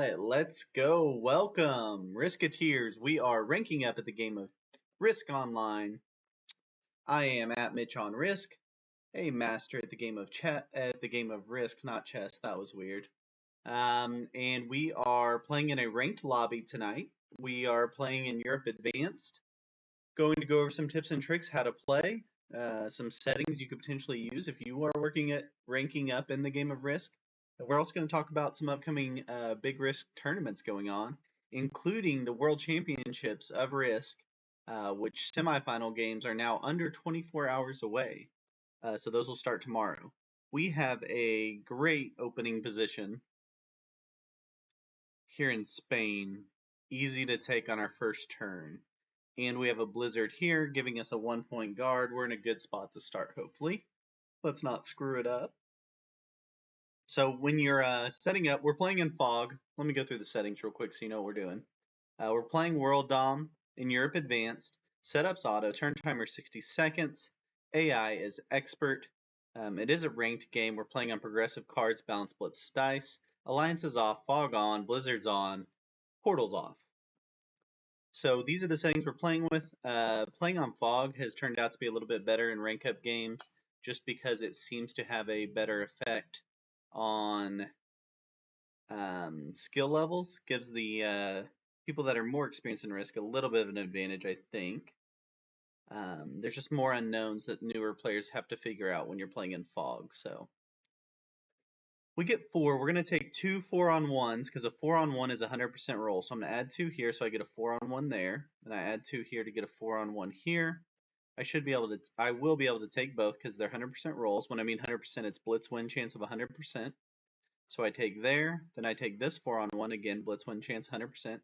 Alright, let's go. Welcome, Riskateers. We are ranking up at the game of Risk Online. I am at Mitch on Risk, a master at the game of Risk, not chess. That was weird. And we are playing in a ranked lobby tonight. We are playing in Europe Advanced. Going to go over some tips and tricks how to play, some settings you could potentially use if you are working at ranking up in the game of Risk. We're also going to talk about some upcoming big Risk tournaments going on, including the World Championships of Risk, which semifinal games are now under 24 hours away. So those will start tomorrow. We have a great opening position here in Spain, easy to take on our first turn. And we have a blizzard here giving us a 1-point guard. We're in a good spot to start, hopefully. Let's not screw it up. So when you're setting up, we're playing in Fog. Let me go through the settings real quick so you know what we're doing. We're playing World Dom in Europe Advanced. Setup's auto. Turn timer 60 seconds. AI is expert. It is a ranked game. We're playing on progressive cards, balance blitz dice. Alliance is off, Fog on, Blizzard's on, Portal's off. So these are the settings we're playing with. Playing on Fog has turned out to be a little bit better in rank up games just because it seems to have a better effect on skill levels. Gives the people that are more experienced in Risk a little bit of an advantage, I think. There's just more unknowns that newer players have to figure out when you're playing in Fog. So we get 4. We're going to take 2 4-on-1s because a 4-on-1 is 100% roll. So I'm going to add 2 here so I get a 4-on-1 there. And I add 2 here to get a 4-on-1 here. I will be able to take both because they're 100% rolls. When I mean 100%, it's blitz win chance of 100%. So I take there, then I take this 4-on-1 again, blitz win chance 100%. And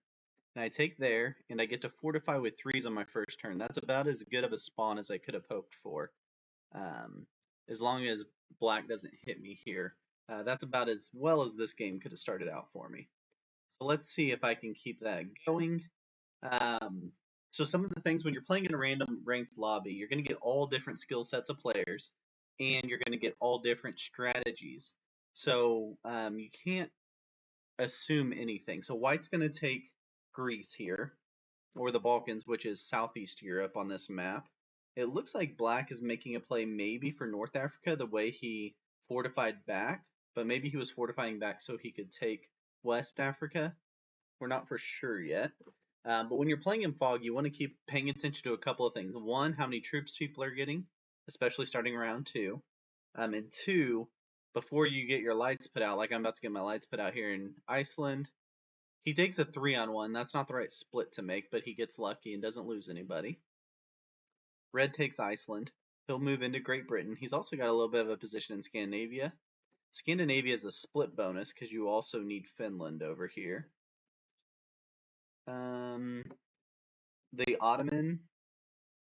I take there, and I get to fortify with 3s on my first turn. That's about as good of a spawn as I could have hoped for. As long as black doesn't hit me here. That's about as well as this game could have started out for me. So let's see if I can keep that going. So some of the things when you're playing in a random ranked lobby, you're going to get all different skill sets of players, and you're going to get all different strategies. So you can't assume anything. So white's going to take Greece here, or the Balkans, which is Southeast Europe on this map. It looks like black is making a play maybe for North Africa the way he fortified back, but maybe he was fortifying back so he could take West Africa. We're not for sure yet. But when you're playing in Fog, you want to keep paying attention to a couple of things. One, how many troops people are getting, especially starting round 2. And 2, before you get your lights put out, like I'm about to get my lights put out here in Iceland, he takes a 3-on-1. That's not the right split to make, but he gets lucky and doesn't lose anybody. Red takes Iceland. He'll move into Great Britain. He's also got a little bit of a position in Scandinavia. Scandinavia is a split bonus because you also need Finland over here. The Ottoman,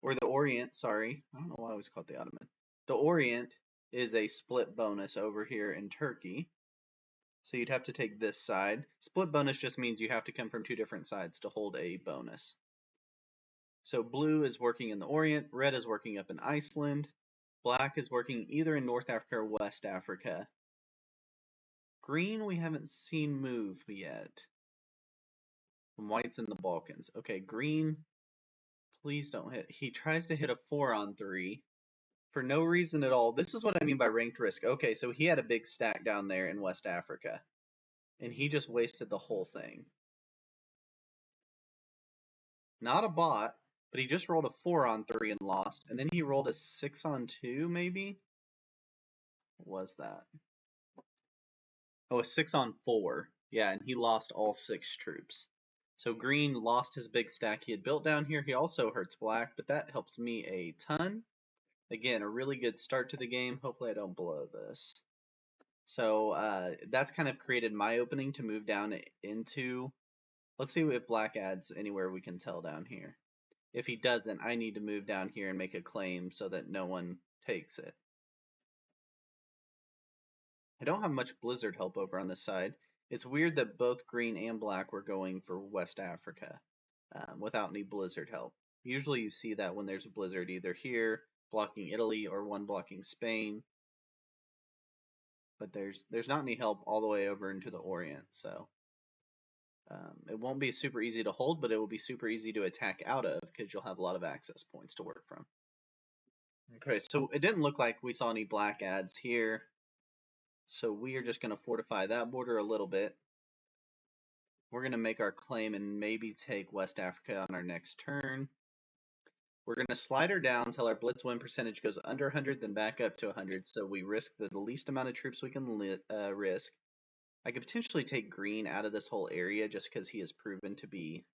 or the Orient, sorry. I don't know why I always call it the Ottoman. The Orient is a split bonus over here in Turkey. So you'd have to take this side. Split bonus just means you have to come from 2 different sides to hold a bonus. So blue is working in the Orient, red is working up in Iceland, black is working either in North Africa or West Africa. Green we haven't seen move yet. And white's in the Balkans. Okay, green, please don't hit. He tries to hit a 4-on-3 for no reason at all. This is what I mean by ranked risk. Okay, so he had a big stack down there in West Africa, and he just wasted the whole thing. Not a bot, but he just rolled a 4-on-3 and lost, and then he rolled a 6-on-2 maybe? What was that? Oh, a 6-on-4. Yeah, and he lost all 6 troops. So green lost his big stack he had built down here. He also hurts black, but that helps me a ton. Again, a really good start to the game. Hopefully I don't blow this. So that's kind of created my opening to move down into... Let's see if black adds anywhere we can tell down here. If he doesn't, I need to move down here and make a claim so that no one takes it. I don't have much blizzard help over on this side. It's weird that both green and black were going for West Africa without any blizzard help. Usually you see that when there's a blizzard either here, blocking Italy, or one blocking Spain. But there's not any help all the way over into the Orient, so It won't be super easy to hold, but it will be super easy to attack out of because you'll have a lot of access points to work from. Okay, so it didn't look like we saw any black ads here. So we are just going to fortify that border a little bit. We're going to make our claim and maybe take West Africa on our next turn. We're going to slide her down until our blitz win percentage goes under 100, then back up to 100. So we risk the least amount of troops we can risk. I could potentially take green out of this whole area just because he has proven to be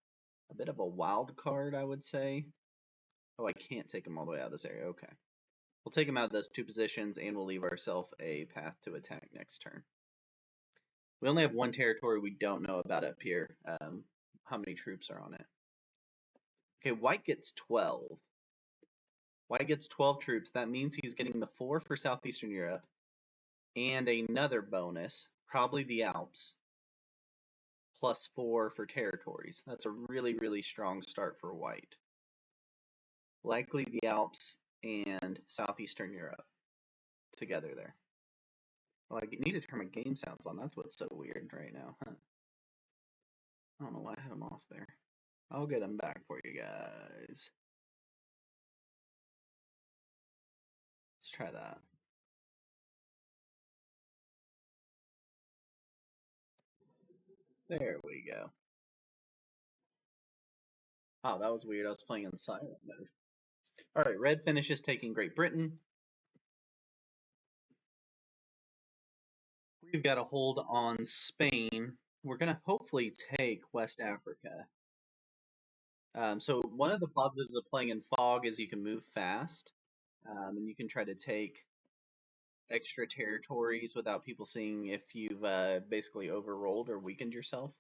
a bit of a wild card, I would say. Oh, I can't take him all the way out of this area. Okay. We'll take him out of those two positions, and we'll leave ourselves a path to attack next turn. We only have one territory we don't know about up here. How many troops are on it? Okay, white gets 12. White gets 12 troops. That means he's getting the 4 for Southeastern Europe and another bonus, probably the Alps, plus 4 for territories. That's a really, really strong start for white. Likely the Alps and Southeastern Europe together there. Oh, I need to turn my game sounds on. That's what's so weird right now, huh? I don't know why I had them off there. I'll get them back for you guys. Let's try that. There we go. Oh, that was weird. I was playing in silent mode. All right, red finishes taking Great Britain. We've got a hold on Spain. We're going to hopefully take West Africa. So one of the positives of playing in fog is you can move fast, and you can try to take extra territories without people seeing if you've basically overrolled or weakened yourself.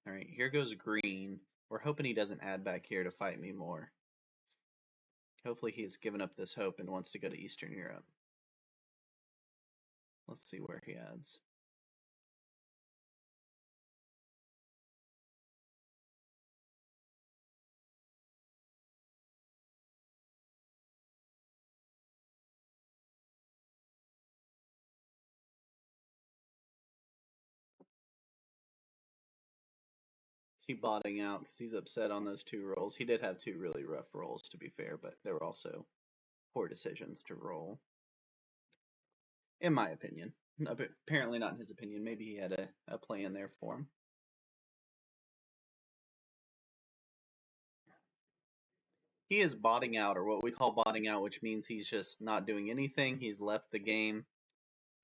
All right, here goes green. We're hoping he doesn't add back here to fight me more. Hopefully he's given up this hope and wants to go to Eastern Europe. Let's see where he adds. Is he botting out because he's upset on those 2 rolls? He did have 2 really rough rolls, to be fair, but they were also poor decisions to roll. In my opinion. Apparently not in his opinion. Maybe he had a plan there for him. He is botting out, or what we call botting out, which means he's just not doing anything. He's left the game.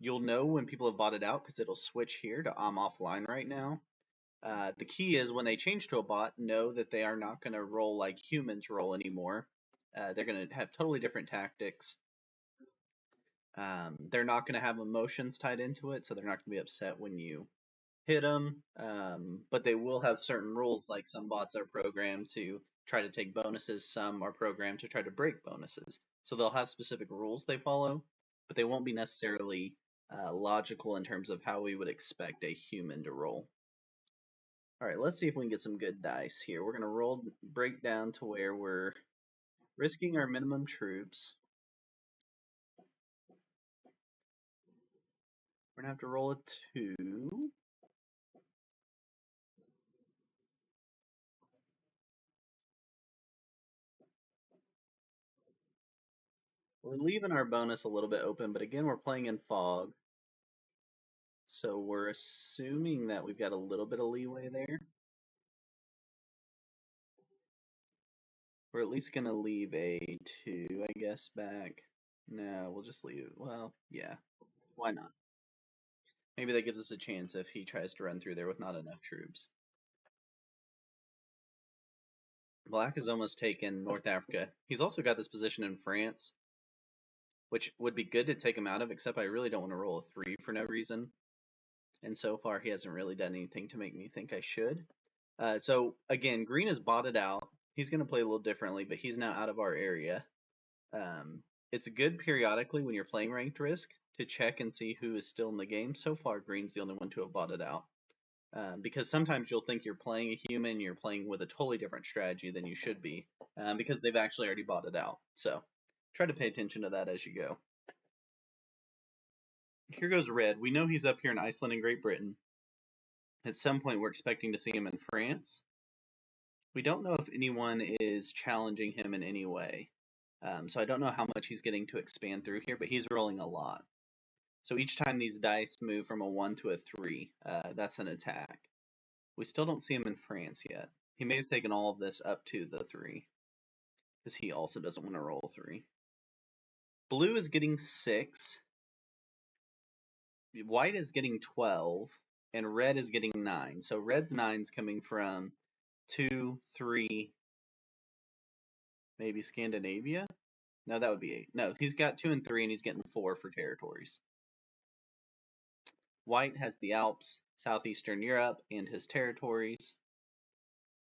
You'll know when people have botted out because it'll switch here to I'm offline right now. The key is when they change to a bot, know that they are not going to roll like humans roll anymore. They're going to have totally different tactics. They're not going to have emotions tied into it, so they're not going to be upset when you hit them. But they will have certain rules, like some bots are programmed to try to take bonuses, some are programmed to try to break bonuses. So they'll have specific rules they follow, but they won't be necessarily logical in terms of how we would expect a human to roll. All right, let's see if we can get some good dice here. We're going to break down to where we're risking our minimum troops. We're going to have to roll a 2. We're leaving our bonus a little bit open, but again, we're playing in fog. So we're assuming that we've got a little bit of leeway there. We're at least going to leave a 2, I guess, back. No, we'll just leave. Well, yeah. Why not? Maybe that gives us a chance if he tries to run through there with not enough troops. Black has almost taken North Africa. He's also got this position in France, which would be good to take him out of, except I really don't want to roll a 3 for no reason. And so far, he hasn't really done anything to make me think I should. So again, green is botted out. He's going to play a little differently, but he's now out of our area. It's good periodically when you're playing ranked risk to check and see who is still in the game. So far, green's the only one to have botted out. Because sometimes you'll think you're playing a human, you're playing with a totally different strategy than you should be, because they've actually already botted out. So try to pay attention to that as you go. Here goes red. We know he's up here in Iceland and Great Britain. At some point, we're expecting to see him in France. We don't know if anyone is challenging him in any way. So I don't know how much he's getting to expand through here, but he's rolling a lot. So each time these dice move from a 1 to a 3, that's an attack. We still don't see him in France yet. He may have taken all of this up to the 3, because he also doesn't want to roll 3. Blue is getting 6. White is getting 12. And red is getting 9. So red's 9's coming from 2, 3, maybe Scandinavia? No, that would be 8. No, he's got 2 and 3, and he's getting 4 for territories. White has the Alps, southeastern Europe, and his territories.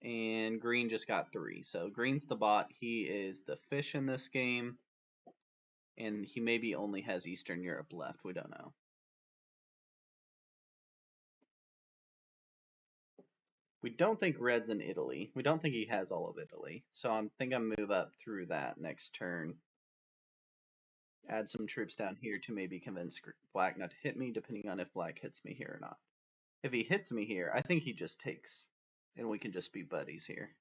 And green just got 3. So green's the bot. He is the fish in this game. And he maybe only has Eastern Europe left. We don't know. We don't think red's in Italy. We don't think he has all of Italy. So I think I'm move up through that next turn. Add some troops down here to maybe convince black not to hit me, depending on if black hits me here or not. If he hits me here, I think he just takes, and we can just be buddies here.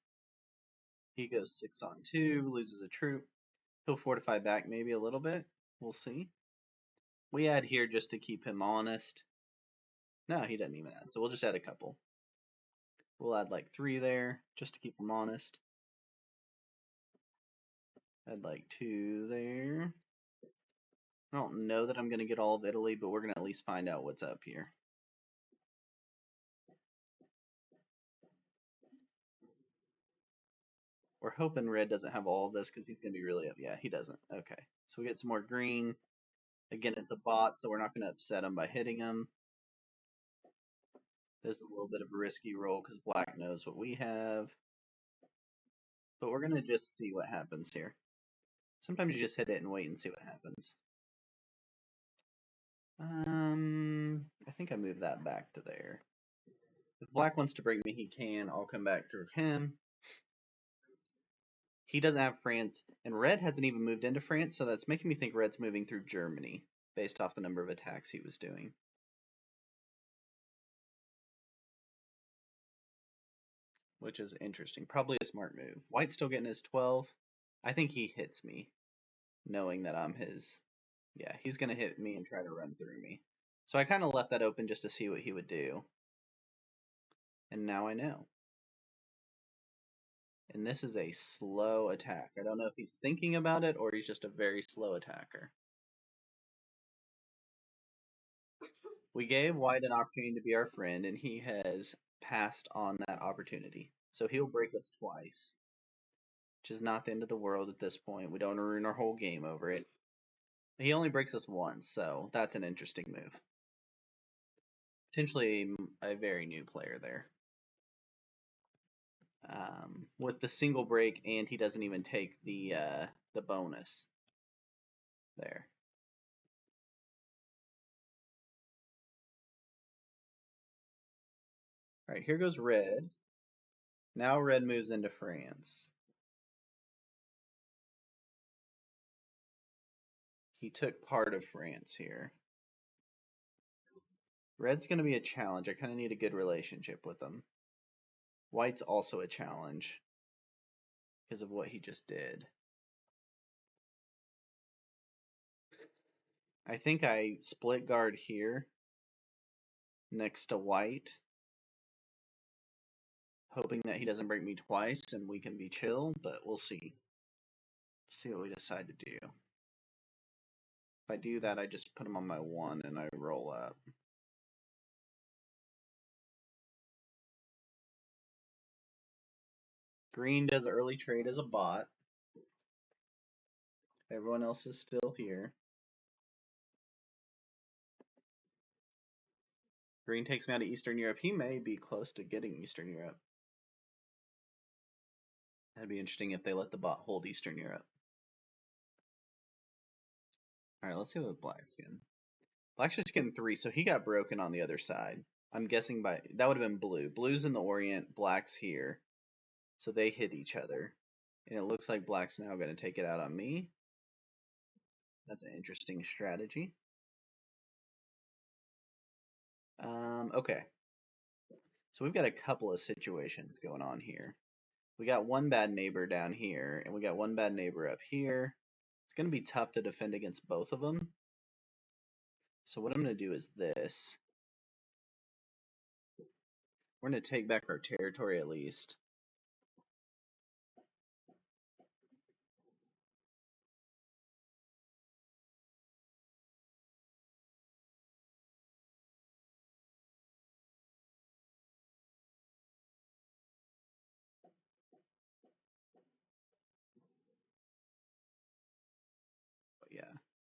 He goes 6 on 2, loses a troop. He'll fortify back maybe a little bit. We'll see. We add here just to keep him honest. No, he doesn't even add, so we'll just add a couple. We'll add like 3 there, just to keep him honest. Add like 2 there. I don't know that I'm going to get all of Italy, but we're going to at least find out what's up here. We're hoping red doesn't have all of this because he's going to be really up. Yeah, he doesn't. Okay, so we get some more green. Again, it's a bot, so we're not going to upset him by hitting him. There's a little bit of a risky roll because black knows what we have. But we're going to just see what happens here. Sometimes you just hit it and wait and see what happens. I think I moved that back to there. If black wants to break me, he can. I'll come back through him. He doesn't have France, and red hasn't even moved into France, so that's making me think red's moving through Germany based off the number of attacks he was doing. Which is interesting. Probably a smart move. White's still getting his 12. I think he hits me, knowing that I'm his. Yeah, he's going to hit me and try to run through me. So I kind of left that open just to see what he would do. And now I know. And this is a slow attack. I don't know if he's thinking about it or he's just a very slow attacker. We gave White an opportunity to be our friend, and he has passed on that opportunity. So he'll break us twice, which is not the end of the world at this point. We don't ruin our whole game over it. He only breaks us once, so that's an interesting move. Potentially a very new player there. With the single break, and he doesn't even take the bonus there. All right, here goes red. Now red moves into France. He took part of France here. Red's going to be a challenge. I kind of need a good relationship with him. White's also a challenge because of what he just did. I think I split guard here next to white, hoping that he doesn't break me twice and we can be chill, but we'll see. See what we decide to do. If I do that, I just put him on my 1 and I roll up. Green does early trade as a bot. Everyone else is still here. Green takes me out of Eastern Europe. He may be close to getting Eastern Europe. That'd be interesting if they let the bot hold Eastern Europe. Alright, let's see what Black's getting. Black's just getting 3, so he got broken on the other side. I'm guessing by that would have been blue. Blue's in the Orient, black's here. So they hit each other. And it looks like black's now going to take it out on me. That's an interesting strategy. Okay. So we've got a couple of situations going on here. We got one bad neighbor down here, and we got one bad neighbor up here. It's going to be tough to defend against both of them. So what I'm going to do is this. We're going to take back our territory at least. But yeah,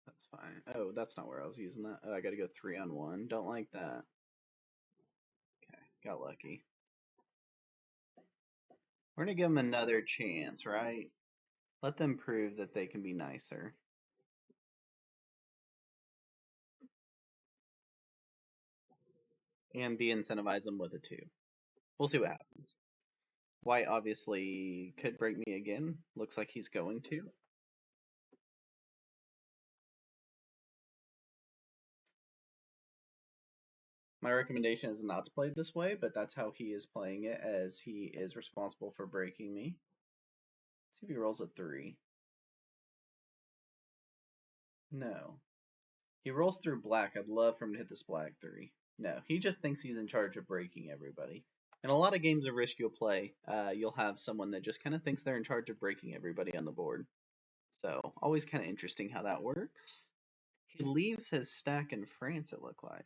that's fine. Oh, that's not where I was using that. Oh, I got to go 3-on-1. Don't like that. Okay, got lucky. We're going to give them another chance, right? Let them prove that they can be nicer. And de-incentivize them with a 2. We'll see what happens. White obviously could break me again. Looks like he's going to. My recommendation is not to play this way, but that's how he is playing it, as he is responsible for breaking me. See if he rolls a 3. No. He rolls through black. I'd love for him to hit this black 3. No, he just thinks he's in charge of breaking everybody. In a lot of games of Risk you'll play, you'll have someone that just kind of thinks they're in charge of breaking everybody on the board. So, always kind of interesting how that works. He leaves his stack in France, it looked like.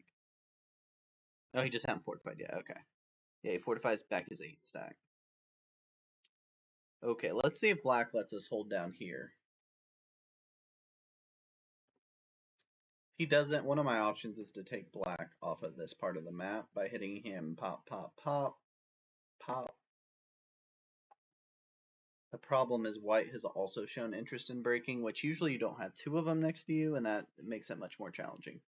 Oh, he just hadn't fortified yet. Okay. Yeah, he fortifies back his 8 stack. Okay, let's see if black lets us hold down here. If he doesn't, one of my options is to take black off of this part of the map by hitting him pop, pop, pop, pop. The problem is white has also shown interest in breaking, which usually you don't have 2 of them next to you, and that makes it much more challenging.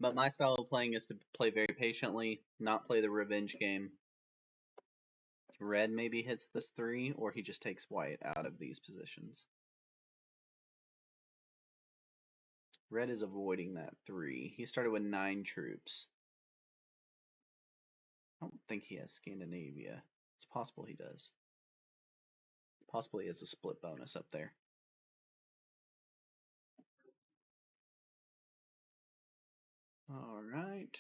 But my style of playing is to play very patiently, not play the revenge game. Red maybe hits this 3, or he just takes white out of these positions. Red is avoiding that 3. He started with 9 troops. I don't think he has Scandinavia. It's possible he does. Possibly has a split bonus up there. All right.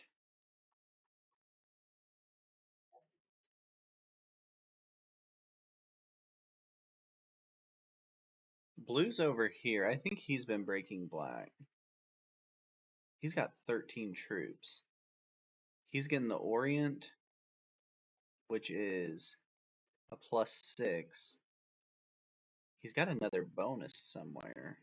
Blue's over here. I think he's been breaking black. He's got 13 troops. He's getting the Orient, which is a +6. He's got another bonus somewhere.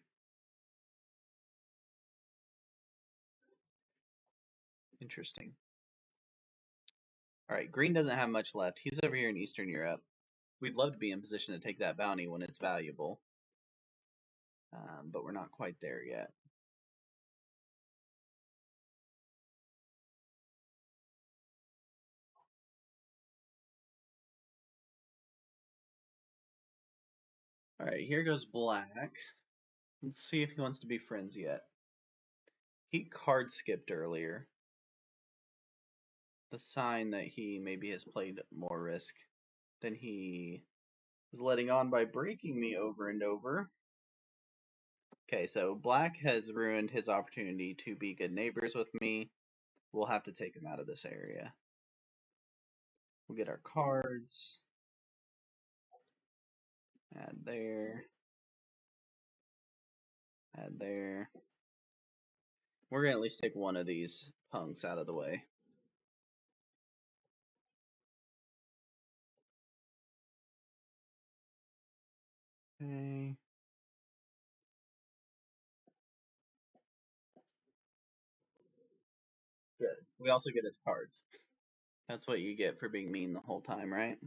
Interesting. All right, green doesn't have much left. He's over here in Eastern Europe. We'd love to be in position to take that bounty when it's valuable, but we're not quite there yet. All right, here goes black. Let's see if he wants to be friends yet. He card skipped earlier. The sign that he maybe has played more Risk than he is letting on by breaking me over and over. Okay, so black has ruined his opportunity to be good neighbors with me. We'll have to take him out of this area. We'll get our cards. Add there. Add there. We're going to at least take one of these punks out of the way. Okay. Good. We also get his cards. That's what you get for being mean the whole time, right?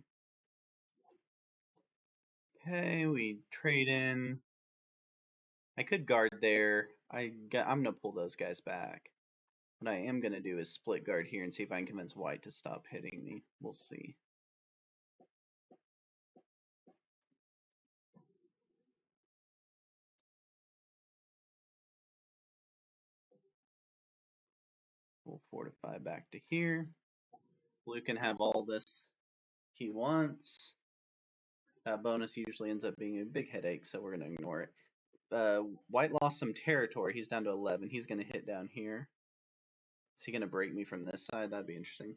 Okay, we trade in. I could guard there. I'm gonna pull those guys back. What I am gonna do is split guard here and see if I can convince white to stop hitting me. We'll see. We'll fortify back to here. Blue can have all this he wants. That bonus usually ends up being a big headache, so we're going to ignore it. White lost some territory. He's down to 11. He's going to hit down here. Is he going to break me from this side? That'd be interesting.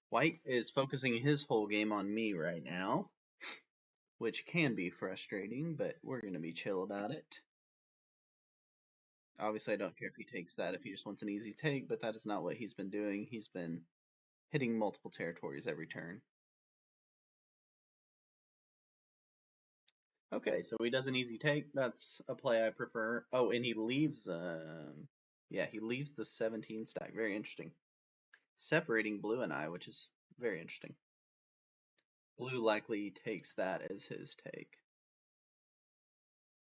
White is focusing his whole game on me right now, which can be frustrating, but we're going to be chill about it. Obviously, I don't care if he takes that, if he just wants an easy take, but that is not what he's been doing. He's been hitting multiple territories every turn. Okay, so he does an easy take. That's a play I prefer. Oh, and he leaves, yeah, he leaves the 17 stack. Very interesting. Separating blue and I, which is very interesting. Blue likely takes that as his take.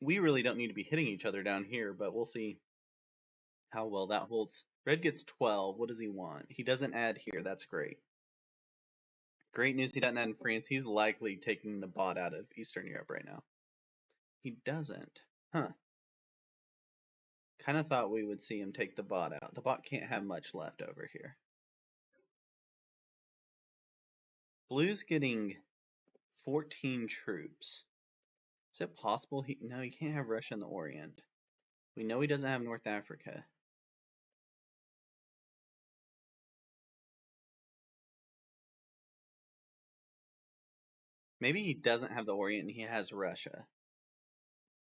We really don't need to be hitting each other down here, but we'll see how well that holds. Red gets 12. What does he want? He doesn't add here. That's great. Great news he doesn't add in France. He's likely taking the bot out of Eastern Europe right now. He doesn't. Huh. Kind of thought we would see him take the bot out. The bot can't have much left over here. Blue's getting 14 troops. Is it possible he... No, he can't have Russia in the Orient. We know he doesn't have North Africa. Maybe he doesn't have the Orient and he has Russia.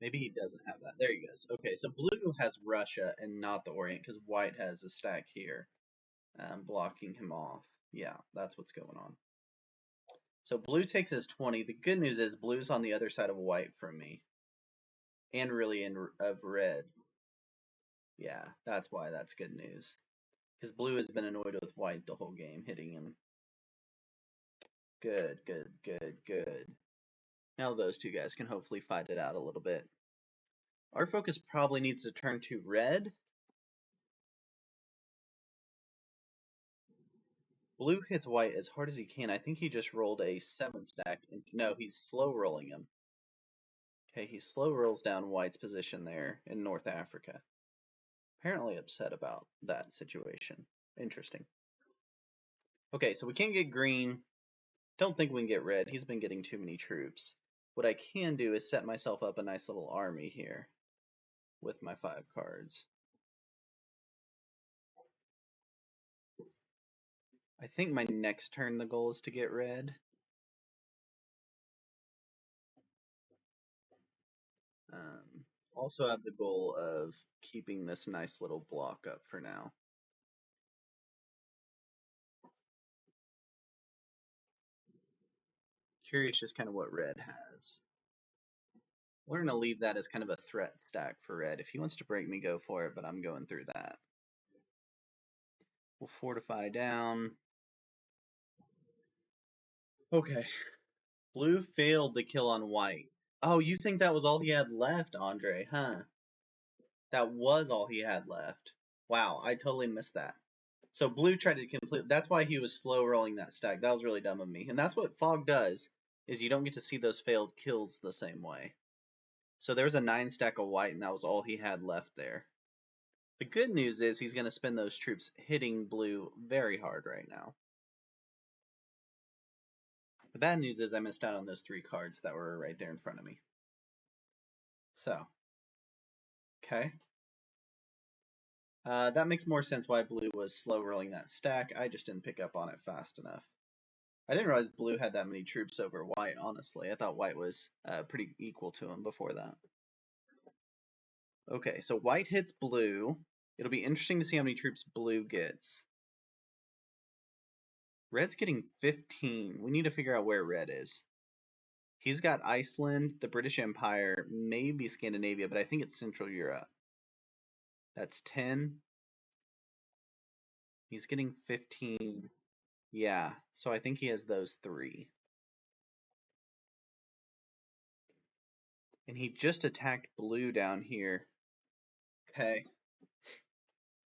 Maybe he doesn't have that. There he goes. Okay, so blue has Russia and not the Orient because white has a stack here, blocking him off. Yeah, that's what's going on. So blue takes his 20. The good news is blue's on the other side of white from me. And really of red. Yeah, that's why that's good news. Because blue has been annoyed with white the whole game, hitting him. Good, good, good, good. Now those two guys can hopefully fight it out a little bit. Our focus probably needs to turn to red. Blue hits white as hard as he can. I think he just rolled a 7 stack. No, he's slow rolling him. Okay, he slow rolls down white's position there in North Africa. Apparently upset about that situation. Interesting. Okay, so we can't get green. Don't think we can get red. He's been getting too many troops. What I can do is set myself up a nice little army here with my 5 cards. I think my next turn the goal is to get red. Also have the goal of keeping this nice little block up for now. Curious just kind of what red has. We're going to leave that as kind of a threat stack for red. If he wants to break me, go for it, but I'm going through that. We'll fortify down. Okay. Blue failed the kill on white. Oh, you think that was all he had left, Andre, huh? That was all he had left. Wow, I totally missed that. So blue tried to complete. That's why he was slow rolling that stack. That was really dumb of me. And that's what fog does, is you don't get to see those failed kills the same way. So there was a 9 stack of white, and that was all he had left there. The good news is he's going to spend those troops hitting blue very hard right now. The bad news is I missed out on those 3 cards that were right there in front of me. So, okay. That makes more sense why blue was slow rolling that stack. I just didn't pick up on it fast enough. I didn't realize blue had that many troops over white, honestly. I thought white was pretty equal to him before that. Okay, so white hits blue. It'll be interesting to see how many troops blue gets. Red's getting 15. We need to figure out where red is. He's got Iceland, the British Empire, maybe Scandinavia, but I think it's Central Europe. That's 10. He's getting 15. Yeah, so I think he has those 3. And he just attacked blue down here. Okay.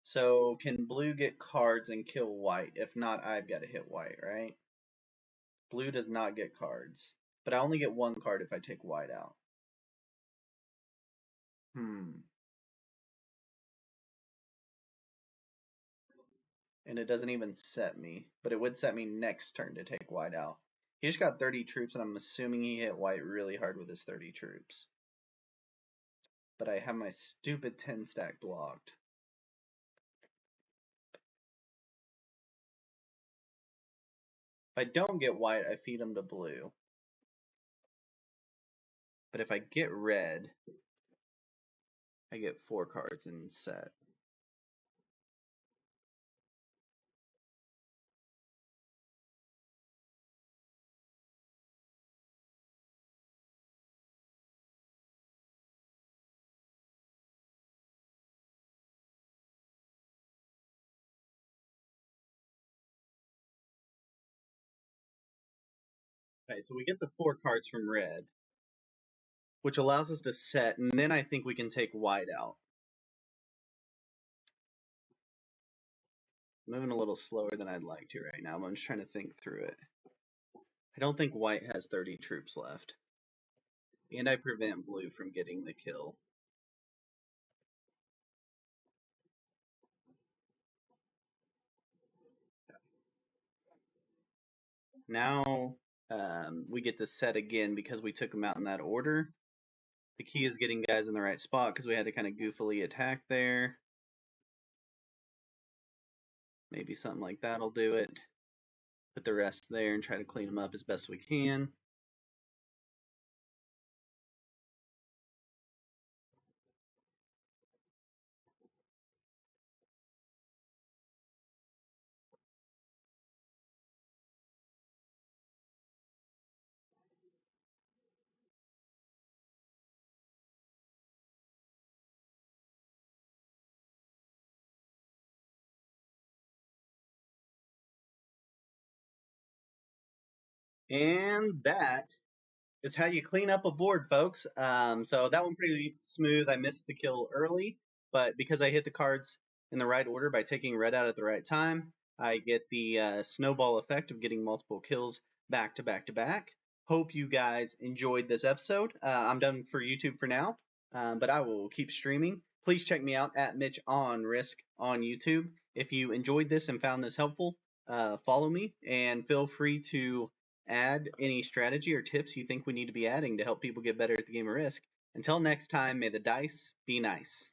So can blue get cards and kill white? If not, I've got to hit white, right? Blue does not get cards. But I only get 1 card if I take white out. And it doesn't even set me, but it would set me next turn to take white out. He just got 30 troops, and I'm assuming he hit white really hard with his 30 troops. But I have my stupid 10 stack blocked. If I don't get white, I feed him to blue. But if I get red, I get 4 cards in set. Okay, so we get the 4 cards from red, which allows us to set, and then I think we can take white out. I'm moving a little slower than I'd like to right now, but I'm just trying to think through it. I don't think white has 30 troops left. And I prevent blue from getting the kill. Now we get to set again because we took them out in that order. The key is getting guys in the right spot because we had to kind of goofily attack there. Maybe something like that'll do it. Put the rest there and try to clean them up as best we can. And that is how you clean up a board, folks. So that one pretty smooth. I missed the kill early, but because I hit the cards in the right order by taking red out at the right time, I get the snowball effect of getting multiple kills back to back to back. Hope you guys enjoyed this episode. I'm done for YouTube for now, but I will keep streaming. Please check me out at Mitch on Risk on YouTube. If you enjoyed this and found this helpful, follow me and feel free to add any strategy or tips you think we need to be adding to help people get better at the game of Risk. Until next time, may the dice be nice.